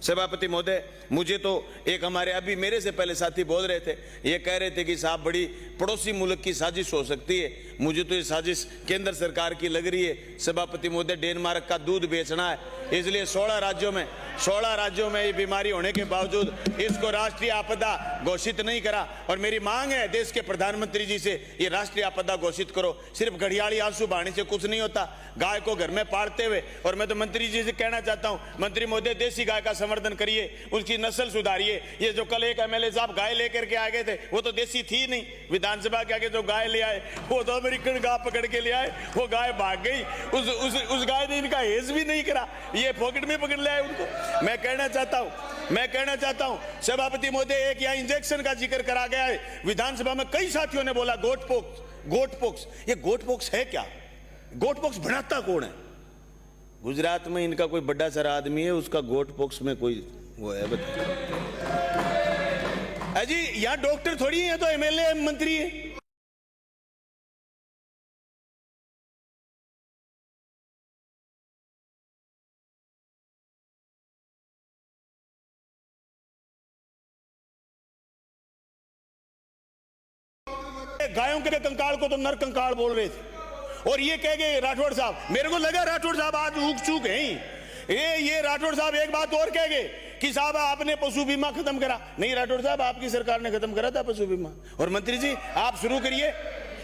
सभापति महोदय, मुझे तो एक हमारे अभी मेरे से पहले साथी बोल रहे थे, ये कह रहे थे कि साहब बड़ी पड़ोसी मुल्क की साजिश हो सकती है। मुझे तो ये साजिश केंद्र सरकार की लग रही है। सभापति महोदय, डेनमार्क का दूध बेचना है, इसलिए 16 राज्यों में ये बीमारी होने के बावजूद इसको राष्ट्रीय आपदा घोषित नहीं करा। और मेरी मांग है देश के प्रधानमंत्री जी से, ये राष्ट्रीय आपदा घोषित करो। सिर्फ घड़ियाली आंसू बहाने से कुछ नहीं होता, गाय को घर में पालते हुए। और मैं तो मंत्री जी से कहना चाहता हूं, मंत्री महोदय, देसी गाय का संवर्धन करिए, उसकी नस्ल सुधारिए। ये जो कल एक एमएलए साहब गाय लेकर के आ गए थे, वो तो देसी थी नहीं। विधानसभा के आगे जो गाय ले आए, वो तो अमेरिकन गाय पकड़ के ले आए, वो गाय भाग गई। उस गाय ने इनका हेज भी नहीं करा, ये पॉकेट में पकड़ ले आए उनको। मैं कहना चाहता हूं सभापति महोदय, एक यहाँ इंजेक्शन का जिक्र करा गया है। विधानसभा में कई साथियों ने बोला गोट पोक्स। ये गोट पोक्स है क्या? गोट पोक्स बनाता कौन है? गुजरात में इनका कोई बड़ा सारा आदमी है, उसका गोट पोक्स में कोई वो है, अजी यहाँ डॉक्टर थोड़ी है, तो एमएलए मंत्री है। गायों के कंकाल को तो नर कंकाल बोल रहे थे, और ये कह गए राठौड़ साहब, मेरे को लगा राठौड़ साहब आज ऊक चूक है। ये राठौड़ साहब एक बात और कह गए कि साहब आपने पशु बीमा खत्म करा। नहीं राठौड़ साहब, आपकी सरकार ने खत्म करा था पशु बीमा। और मंत्री जी आप शुरू करिए,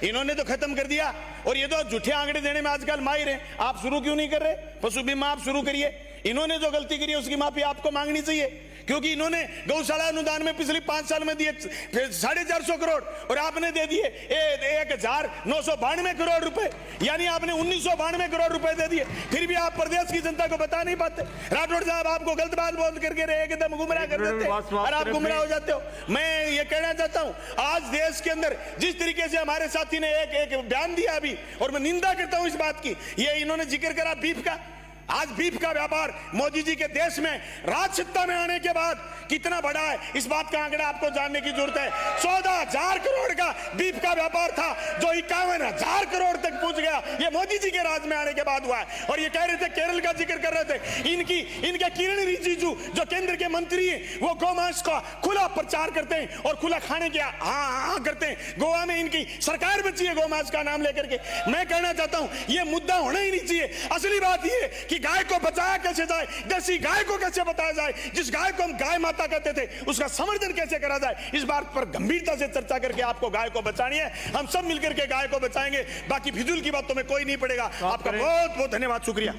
इन्होंने तो खत्म कर दिया, और ये तो झूठे आंकड़े देने में आजकल माहिर हैं। आप शुरू क्यों नहीं कर रहे? पशु बीमा आप शुरू करिए। इन्होंने जो गलती करी है उसकी माफी आपको मांगनी चाहिए, क्योंकि इन्होंने गौशाला अनुदान में पिछले 5 साल में दिए 450 करोड़, और आपने दे दिए 1992 करोड़ रुपए, यानी आपने 1992 करोड़ रुपए दे दिए। फिर भी आप प्रदेश की जनता को बता नहीं पाते। राठौड़ साहब आपको गलत बात बोल करके एकदम गुमराह कर देते और आप गुमराह हो जाते हो। मैं ये कहना चाहता हूं, आज देश के अंदर जिस तरीके से हमारे साथी ने एक बयान दिया अभी, और मैं निंदा करता हूं इस बात की, ये इन्होंने जिक्र करा बीफ का। आज बीफ का व्यापार मोदी जी के देश में राज सत्ता में आने के बाद कितना बड़ा है, इस बात का आंकड़ा आपको जानने की जरूरत है। 14,000 करोड़ का बीफ का व्यापार था, जो 51,000 करोड़ तक पहुंच गया, ये मोदी जी के राज में आने के बाद हुआ है। और ये कह रहे थे, केरल का जिक्र कर रहे थे, इनके किरण रिजिजू जो केंद्र के मंत्री हैं, वो गौमांस का खुला प्रचार करते हैं और खुला खाने के हाँ करते हैं। गोवा में इनकी सरकार बची है गौमांस का नाम लेकर के। मैं कहना चाहता हूं, ये मुद्दा होना ही नहीं चाहिए। असली बात ये कि गाय को बचाया कैसे जाए, देसी गाय को कैसे बताया जाए, जिस गाय को हम गाय माता कहते थे उसका संवर्धन कैसे करा जाए, इस बात पर गंभीरता से चर्चा करके आपको गाय को बचानी है। हम सब मिलकर के गाय को बचाएंगे, बाकी फिजूल की बातों में कोई नहीं पड़ेगा। आपका बहुत बहुत धन्यवाद, शुक्रिया।